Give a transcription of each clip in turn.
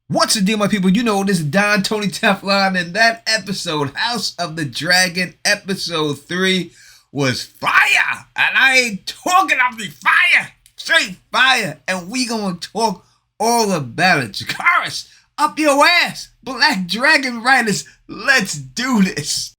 What's the deal, my people? You know, this is Don Tony Teflon, and that episode, House of the Dragon, episode 3, was fire! And I ain't talking of the fire! Straight fire! And we gonna talk all about it. Jakaris, up your ass! Black Dragon Writers, let's do this!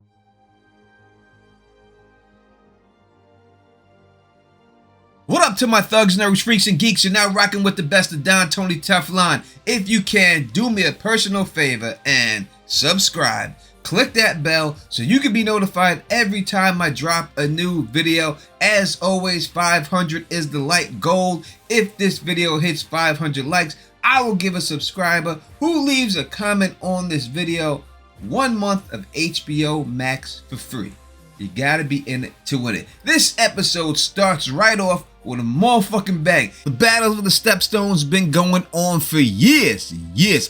What up to my thugs, nerds, freaks, and geeks? You're now rocking with the best of Don Tony Teflon. If you can, do me a personal favor and subscribe. Click that bell so you can be notified every time I drop a new video. As always, 500 is the like goal. If this video hits 500 likes, I will give a subscriber who leaves a comment on this video 1 month of HBO Max for free. You gotta be in it to win it. This episode starts right off with a motherfucking bang. The battles with the Stepstones been going on for years.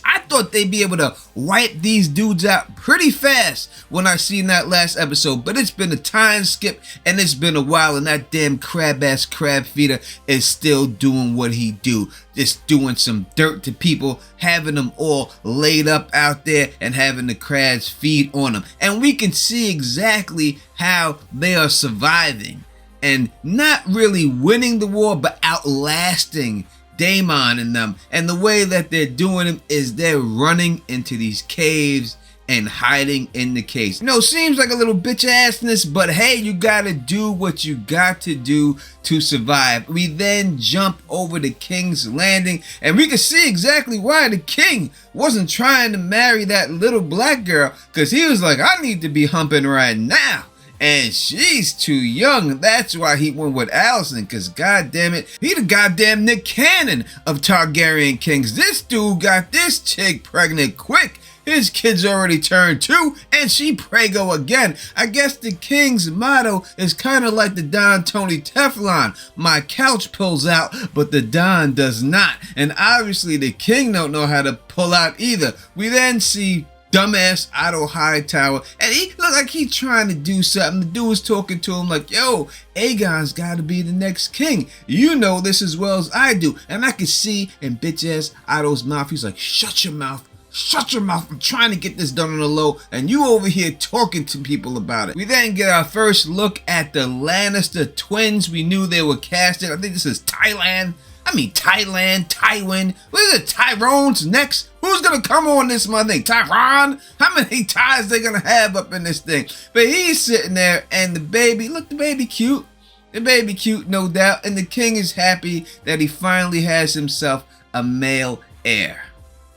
I thought they'd be able to wipe these dudes out pretty fast when I seen that last episode, but it's been a time skip and it's been a while, and that damn crab-ass crab feeder is still doing what he do. Just doing some dirt to people, having them all laid up out there and having the crabs feed on them. And we can see exactly how they are surviving and not really winning the war, but outlasting Daemon and them. And the way that they're doing it is they're running into these caves and hiding in the caves. You know, seems like a little bitch assness, but hey, you gotta do what you got to do to survive. We then jump over to King's Landing, and we can see exactly why the king wasn't trying to marry that little black girl, because he was like, I need to be humping right now. And she's too young. That's why he went with Alicent, because goddamn it, he the goddamn Nick Cannon of Targaryen kings. This dude got this chick pregnant quick. His kid's already turned 2, and she prego again. I guess the king's motto is kind of like the Don Tony Teflon. My couch pulls out, but the Don does not. And obviously the king don't know how to pull out either. We then see dumbass Otto Hightower, and he looked like he trying to do something. The dude was talking to him like, yo, Aegon's gotta be the next king. You know this as well as I do. And I can see in bitch ass Otto's mouth, he's like, shut your mouth. Shut your mouth. I'm trying to get this done on the low, and you over here talking to people about it. We then get our first look at the Lannister Twins. We knew they were casted. I think this is Thailand. Tywin. What is it? Tyrone's next? Who's gonna come on this mother thing? Tyron? How many ties they gonna have up in this thing? But he's sitting there, and the baby, look, the baby cute. The baby cute, no doubt. And the king is happy that he finally has himself a male heir.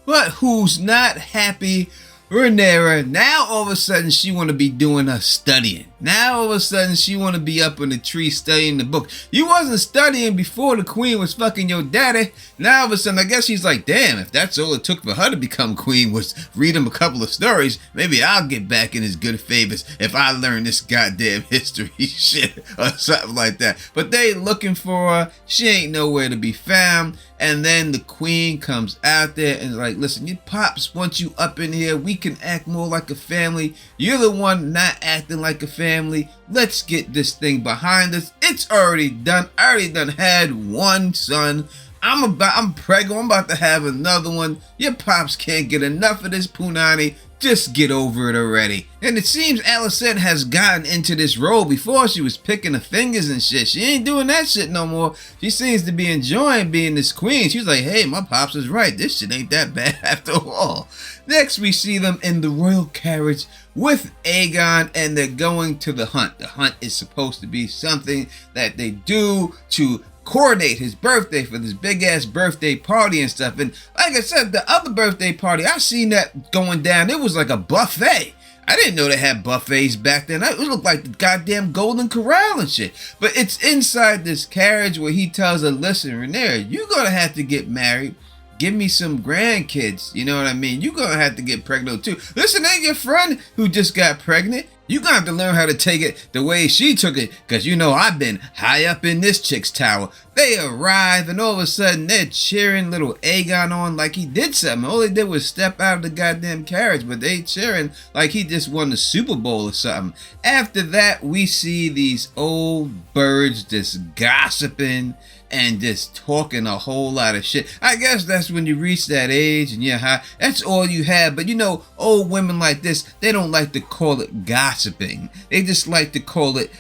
But who's not happy? Rhaenyra. Now all of a sudden she want to be doing her studying. Now all of a sudden she want to be up in the tree studying the book. You wasn't studying before the queen was fucking your daddy. Now all of a sudden I guess she's like, damn, if that's all it took for her to become queen was read him a couple of stories, maybe I'll get back in his good favors if I learn this goddamn history shit or something like that. But they looking for her. She ain't nowhere to be found. And then the queen comes out there and is like, listen, your pops want you up in here. We can act more like a family. You're the one not acting like a family. Let's get this thing behind us. It's already done. I already done had one son. I'm pregnant. I'm about to have another one. Your pops can't get enough of this punani. Just get over it already. And it seems Alicent has gotten into this role. Before she was picking her fingers and shit. She ain't doing that shit no more. She seems to be enjoying being this queen. She's like, hey, my pops is right. This shit ain't that bad after all. Next we see them in the royal carriage with Aegon, and they're going to the hunt. The hunt is supposed to be something that they do to coordinate his birthday for this big ass birthday party and stuff. And like I said, the other birthday party, I seen that going down. It was like a buffet. I didn't know they had buffets back then. It looked like the goddamn Golden Corral and shit. But it's inside this carriage where he tells her, listen, Rhaenyra, you're gonna have to get married. Give me some grandkids. You know what I mean? You're gonna have to get pregnant too. Listen, ain't your friend who just got pregnant? You're gonna have to learn how to take it the way she took it, because you know I've been high up in this chick's tower. They arrive, and all of a sudden they're cheering little Aegon on like he did something. All they did was step out of the goddamn carriage, but they cheering like he just won the Super Bowl or something. After that, we see these old birds just gossiping, and just talking a whole lot of shit. I guess that's when you reach that age and you're high. That's all you have. But you know, old women like this, they don't like to call it gossiping. They just like to call it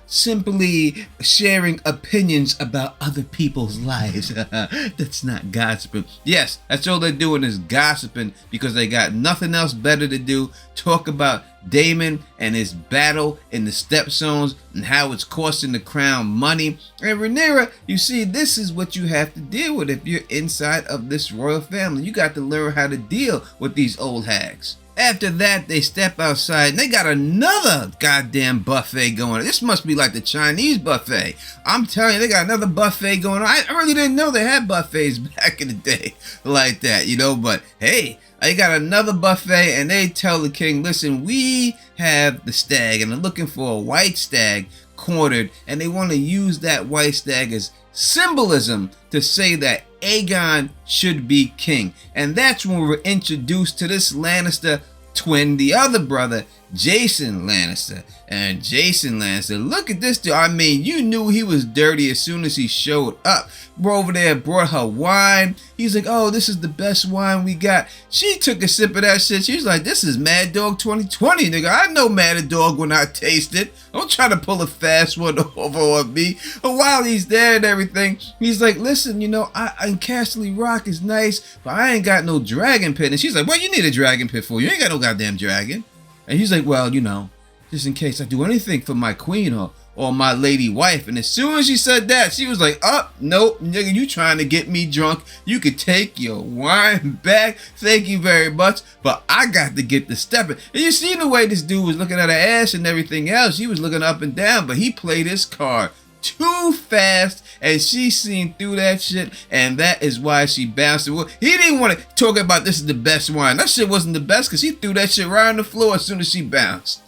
simply sharing opinions about other people's lives. That's not gossiping. Yes, that's all they're doing is gossiping because they got nothing else better to do. Talk about Daemon and his battle in the Stepstones and how it's costing the crown money. And Rhaenyra, you see, this is what you have to deal with if you're inside of this royal family. You got to learn how to deal with these old hags. After that, they step outside and they got another goddamn buffet going on. This must be like the Chinese buffet. I'm telling you, they got another buffet going on. I really didn't know they had buffets back in the day like that, you know, but hey, they got another buffet and they tell the king, listen, we have the stag and they're looking for a white stag cornered, and they want to use that white stag as symbolism to say that Aegon should be king. And that's when we're introduced to this Lannister twin, the other brother, Jason Lannister. And Jason Lannister, look at this dude. I mean, you knew he was dirty as soon as he showed up. Bro over there brought her wine. He's like, oh, this is the best wine we got. She took a sip of that shit. She was like, this is Mad Dog 2020, nigga. I know Mad Dog when I taste it. Don't try to pull a fast one over on me. But while he's there and everything, he's like, listen, you know, I Castle Rock is nice, but I ain't got no dragon pit. And she's like, what you need a dragon pit for? You ain't got no goddamn dragon. And he's like, well, you know, just in case I do anything for my queen or my lady wife. And as soon as she said that, she was like, oh, nope, nigga, you trying to get me drunk. You could take your wine back. Thank you very much. But I got to get the stepping. And you see the way this dude was looking at her ass and everything else. He was looking up and down, but he played his card too fast, and she seen through that shit, and that is why she bounced it. He didn't want to talk about this is the best wine. That shit wasn't the best because he threw that shit right on the floor as soon as she bounced.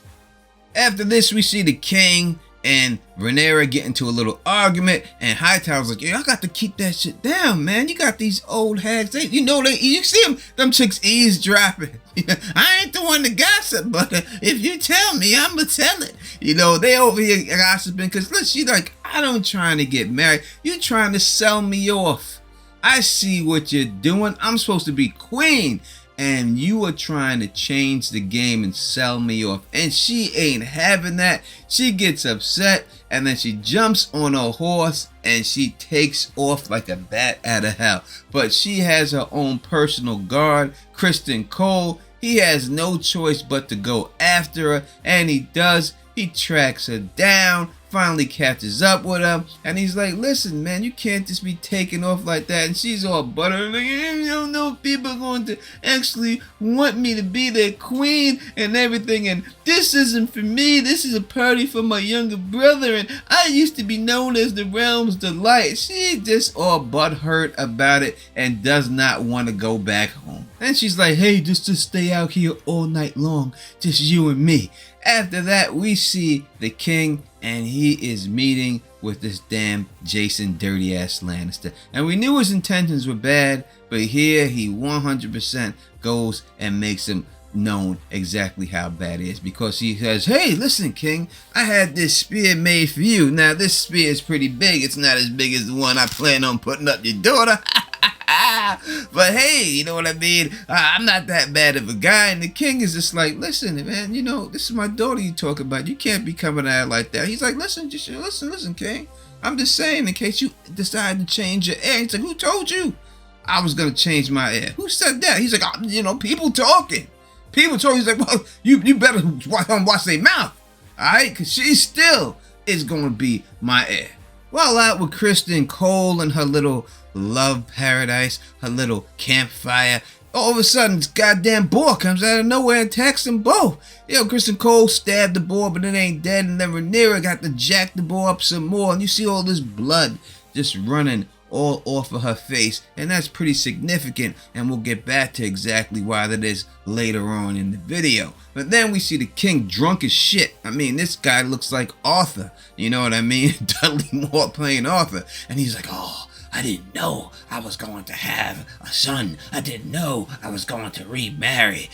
After this, we see the king and Rhaenyra get into a little argument, and Hightower's like, yo, I got to keep that shit down, man. You got these old hags, you see them chicks eavesdropping. I ain't the one to gossip, but if you tell me, I'ma tell it. You know, they over here gossiping because listen, she like, I don't trying to get married. You trying to sell me off. I see what you're doing. I'm supposed to be queen, and you are trying to change the game and sell me off. And she ain't having that. She gets upset, and then she jumps on a horse and she takes off like a bat out of hell. But she has her own personal guard, Criston Cole. He has no choice but to go after her, and he does. He tracks her down, finally catches up with him, and he's like, listen, man, you can't just be taking off like that. And she's all buttered, like, I don't know if people are going to actually want me to be their queen and everything, and this isn't for me. This is a party for my younger brother, and I used to be known as the realm's delight. She just all butthurt about it and does not want to go back home. And she's like, hey, just to stay out here all night long, just you and me. After that, we see the king, and he is meeting with this damn Jason dirty ass Lannister. And we knew his intentions were bad, but here he 100% goes and makes him known exactly how bad it is, because he says, hey, listen, king, I had this spear made for you. Now, this spear is pretty big. It's not as big as the one I plan on putting up your daughter. But hey, you know what I mean? I'm not that bad of a guy. And the king is just like, listen, man, you know, this is my daughter you talk about. You can't be coming at her like that. He's like, listen, king. I'm just saying, in case you decide to change your heir. He's like, who told you I was going to change my heir? Who said that? He's like, you know, people talking. People talking. He's like, well, you better watch their mouth. All right? Because she still is going to be my heir. Well, out with Criston Cole and her little love paradise, her little campfire. All of a sudden, this goddamn boar comes out of nowhere and attacks them both. You know, Criston Cole stabbed the boar, but it ain't dead. And then Rhaenyra got to jack the boar up some more. And you see all this blood just running all off of her face. And that's pretty significant. And we'll get back to exactly why that is later on in the video. But then we see the king drunk as shit. I mean, this guy looks like Arthur. You know what I mean? Dudley Moore playing Arthur. And he's like, oh, I didn't know I was going to have a son. I didn't know I was going to remarry.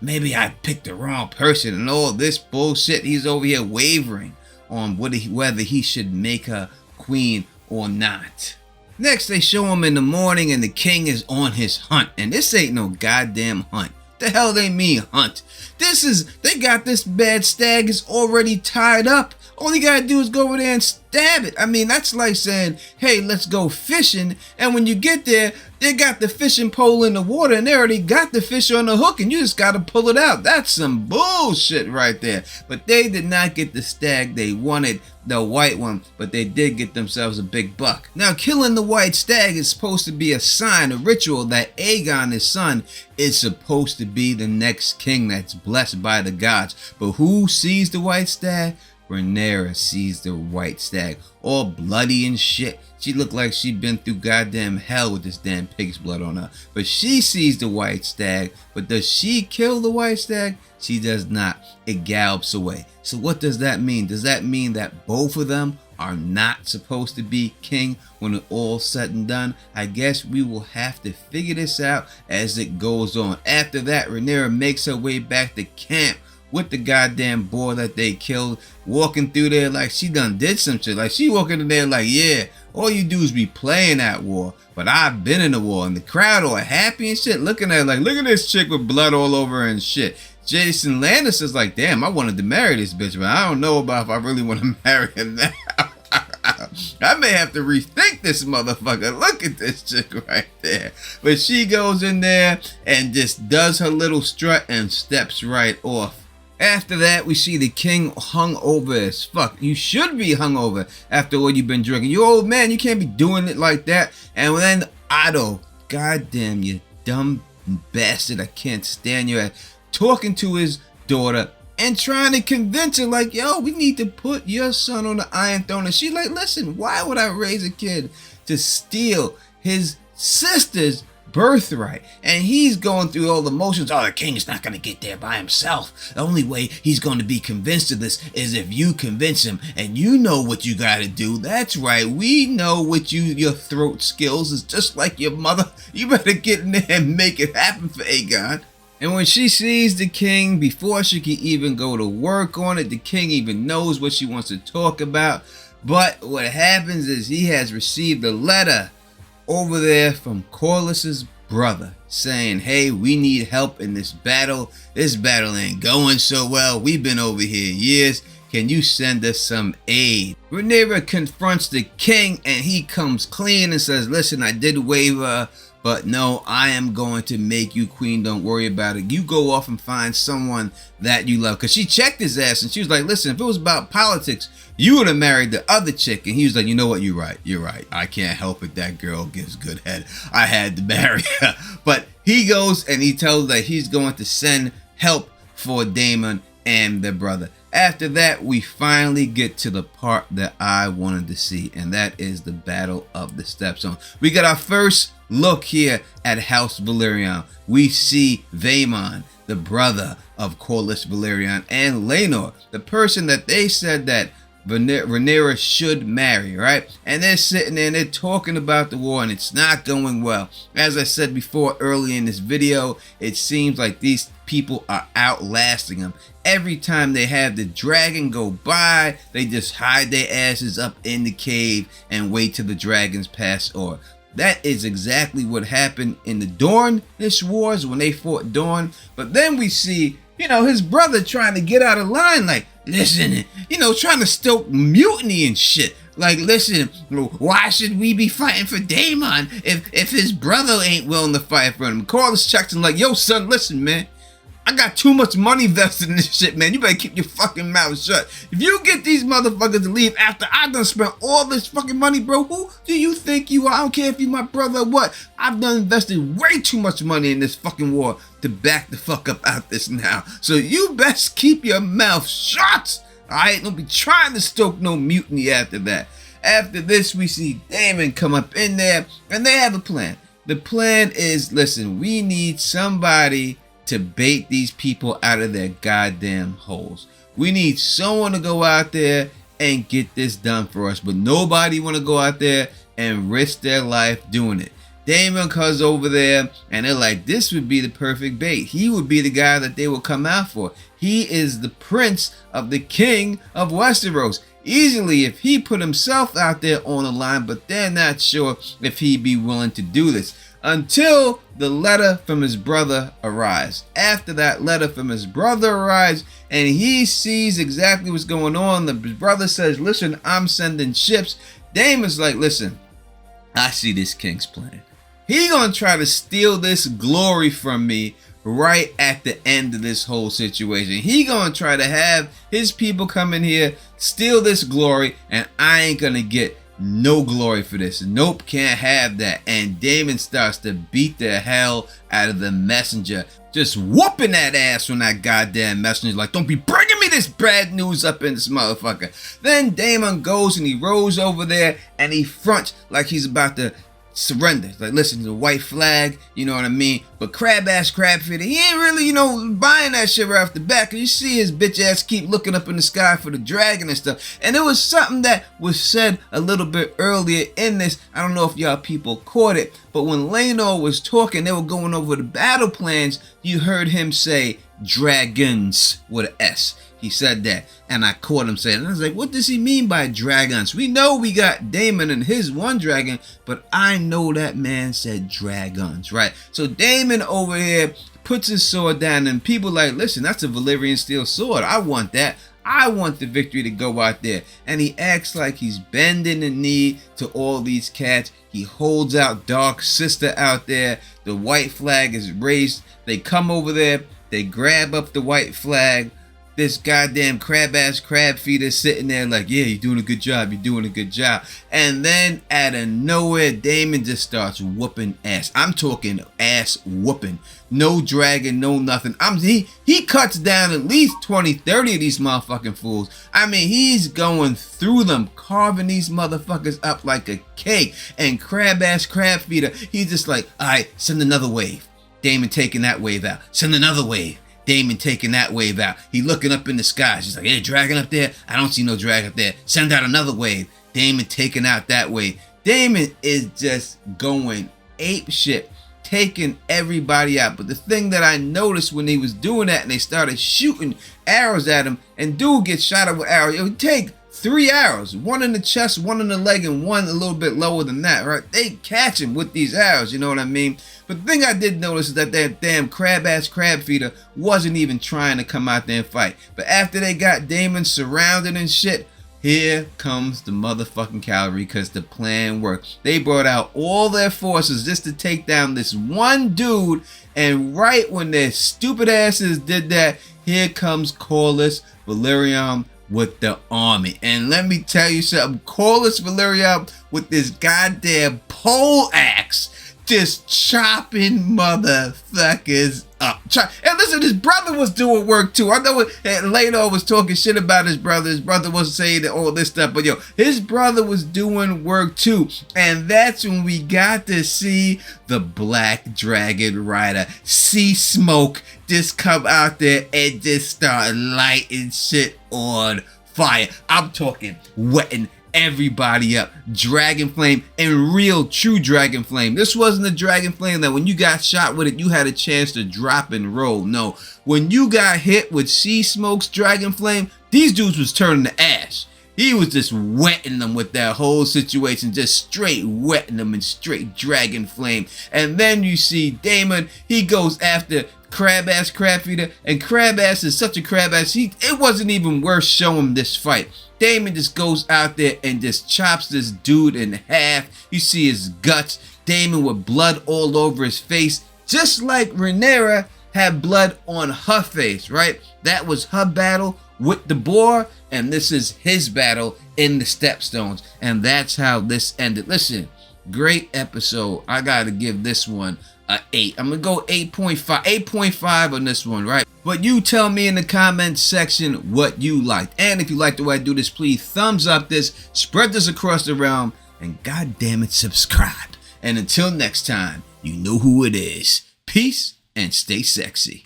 Maybe I picked the wrong person and all this bullshit. He's over here wavering on whether he should make her queen or not. Next, they show him in the morning and the king is on his hunt. And this ain't no goddamn hunt. The hell they mean hunt? They got this bad stag is already tied up. All you gotta do is go over there and stab it. I mean, that's like saying, hey, let's go fishing. And when you get there, they got the fishing pole in the water and they already got the fish on the hook and you just gotta pull it out. That's some bullshit right there. But they did not get the stag. They wanted the white one, but they did get themselves a big buck. Now, killing the white stag is supposed to be a sign, a ritual that Aegon, his son, is supposed to be the next king that's blessed by the gods. But who sees the white stag? Rhaenyra sees the white stag, all bloody and shit. She looked like she'd been through goddamn hell with this damn pig's blood on her. But she sees the white stag, but does she kill the white stag? She does not. It gallops away. So what does that mean? Does that mean that both of them are not supposed to be king when it's all said and done? I guess we will have to figure this out as it goes on. After that, Rhaenyra makes her way back to camp with the goddamn boy that they killed, walking through there like she done did some shit. Like she walking in there like, yeah, all you do is be playing at war, but I've been in the war. And the crowd all happy and shit, looking at her like, look at this chick with blood all over her and shit. Jason Lannister's like, damn, I wanted to marry this bitch, but I don't know about if I really want to marry her now. I may have to rethink this motherfucker. Look at this chick right there. But she goes in there and just does her little strut and steps right off. After that, we see the king hung over as fuck. You should be hung over after all you've been drinking. You old man, you can't be doing it like that. And then Otto, goddamn you dumb bastard, I can't stand you, talking to his daughter and trying to convince her like, yo, we need to put your son on the Iron Throne. And she's like, listen, why would I raise a kid to steal his sister's birthright? And he's going through all the motions. Oh, the king's not going to get there by himself. The only way he's going to be convinced of this is if you convince him, and you know what you got to do. That's right, we know what your throat skills is just like your mother. You better get in there and make it happen for Aegon. And when she sees the king, before she can even go to work on it, the king even knows what she wants to talk about. But what happens is he has received a letter over there from Corliss's brother saying, hey, we need help in this battle. This battle ain't going so well. We've been over here years. Can you send us some aid? Rhaenyra confronts the king and he comes clean and says, listen, I did waver, but no, I am going to make you queen. Don't worry about it. You go off and find someone that you love. Because she checked his ass and she was like, listen, if it was about politics, you would have married the other chick. And he was like, you know what? You're right. You're right. I can't help it. That girl gives good head. I had to marry her. But he goes and he tells her that he's going to send help for Daemon and their brother. After that, we finally get to the part that I wanted to see, and that is the Battle of the Stepstone. We got our first look here at House Valyrian. We see Vaemon, the brother of Corlys Valyrian, and Laenor, the person that they said that Rhaenyra should marry, right? And they're sitting there and they're talking about the war and it's not going well. As I said before early in this video, it seems like these people are outlasting them. Every time they have the dragon go by, they just hide their asses up in the cave and wait till the dragons pass over. That is exactly what happened in the Dornish Wars when they fought Dorne. But then we see, his brother trying to get out of line, like, listen, trying to stoke mutiny and shit. Like, listen, why should we be fighting for Daemon if his brother ain't willing to fight for him? Corlys checks him like, yo, son, listen, man. I got too much money vested in this shit, man. You better keep your fucking mouth shut. If you get these motherfuckers to leave after I done spent all this fucking money, bro, who do you think you are? I don't care if you my brother or what. I've done invested way too much money in this fucking war to back the fuck up out this now. So you best keep your mouth shut. Alright? Don't be trying to stoke no mutiny after that. After this, we see Daemon come up in there and they have a plan. The plan is, listen, we need somebody to bait these people out of their goddamn holes. We need someone to go out there and get this done for us, but nobody want to go out there and risk their life doing it. Daemon comes over there and they're like, this would be the perfect bait. He would be the guy that they will come out for. He is the prince of the king of Westeros. easily if he put himself out there on the line, but they're not sure if he'd be willing to do this. Until the letter from his brother arrives. After that letter from his brother arrives and he sees exactly what's going on, the brother says, listen, I'm sending ships. Daemon's like, listen, I see this king's plan. He gonna try to steal this glory from me right at the end of this whole situation. He gonna try to have his people come in here, steal this glory, and I ain't gonna get no glory for this. Nope, can't have that. And Daemon starts to beat the hell out of the messenger, just whooping that ass when that goddamn messenger's like, don't be bringing me this bad news up in this motherfucker. Then Daemon goes and he rolls over there and he fronts like he's about to surrender. Like, listen, the white flag, you know what I mean? But crab ass crab feeder, he ain't really, you know, buying that shit right off the back. You see his bitch ass keep looking up in the sky for the dragon and stuff. And it was something that was said a little bit earlier in this. I don't know if y'all people caught it, but when Laenor was talking, they were going over the battle plans. You heard him say dragons with an S. He said that, and I caught him saying, and I was like, what does he mean by dragons? We know we got Daemon and his one dragon, but I know that man said dragons, right? So Daemon over here puts his sword down, and people like, listen, that's a Valyrian steel sword. I want that. I want the victory to go out there. And he acts like he's bending the knee to all these cats. He holds out Dark Sister out there. The white flag is raised. They come over there. They grab up the white flag. This goddamn crab ass crab feeder sitting there like, yeah, you're doing a good job, you're doing a good job. And then out of nowhere, Daemon just starts whooping ass. I'm talking ass whooping. No dragon, no nothing. He cuts down at least 20, 30 of these motherfucking fools. I mean, he's going through them, carving these motherfuckers up like a cake. And crab ass crab feeder, he's just like, all right, send another wave. Daemon taking that wave out. Send another wave. Daemon taking that wave out. He looking up in the sky. She's like, hey, dragon up there? I don't see no dragon up there. Send out another wave. Daemon taking out that wave. Daemon is just going ape shit, taking everybody out. But the thing that I noticed when he was doing that and they started shooting arrows at him, and dude gets shot at with arrows, it would take 3 arrows, one in the chest, one in the leg, and one a little bit lower than that, right? They catch him with these arrows, you know what I mean? But the thing I did notice is that that damn crab-ass crab feeder wasn't even trying to come out there and fight. But after they got Daemon surrounded and shit, here comes the motherfucking cavalry, because the plan worked. They brought out all their forces just to take down this one dude, and right when their stupid asses did that, here comes Corlys Velaryon with the army. And let me tell you something, Corlys Velaryon with this goddamn pole axe just chopping motherfuckers up. And listen, his brother was doing work too. I know Laenor was talking shit about his brother. His brother was saying all this stuff, but yo, his brother was doing work too. And that's when we got to see the Black Dragon Rider, see smoke just come out there and just start lighting shit on fire. I'm talking wetting everybody up. Dragon flame, and real true dragon flame. This wasn't a dragon flame that when you got shot with it you had a chance to drop and roll. No, when you got hit with Sea Smoke's dragon flame, these dudes was turning to ash. He was just wetting them with that whole situation, just straight wetting them in straight dragon flame. And then you see Daemon, he goes after crab ass crab feeder, and crab ass is such a crab ass, it wasn't even worth showing this fight. Daemon just goes out there and just chops this dude in half. You see his guts. Daemon with blood all over his face, just like Rhaenyra had blood on her face, right? That was her battle with the boar, and this is his battle in the Stepstones. And that's how this ended. Listen, great episode. I gotta give this one a 8. I'm gonna go 8.5. 8.5 on this one, right? But you tell me in the comments section what you liked. And if you like the way I do this, please thumbs up this, spread this across the realm, and goddamn it, subscribe. And until next time, you know who it is. Peace and stay sexy.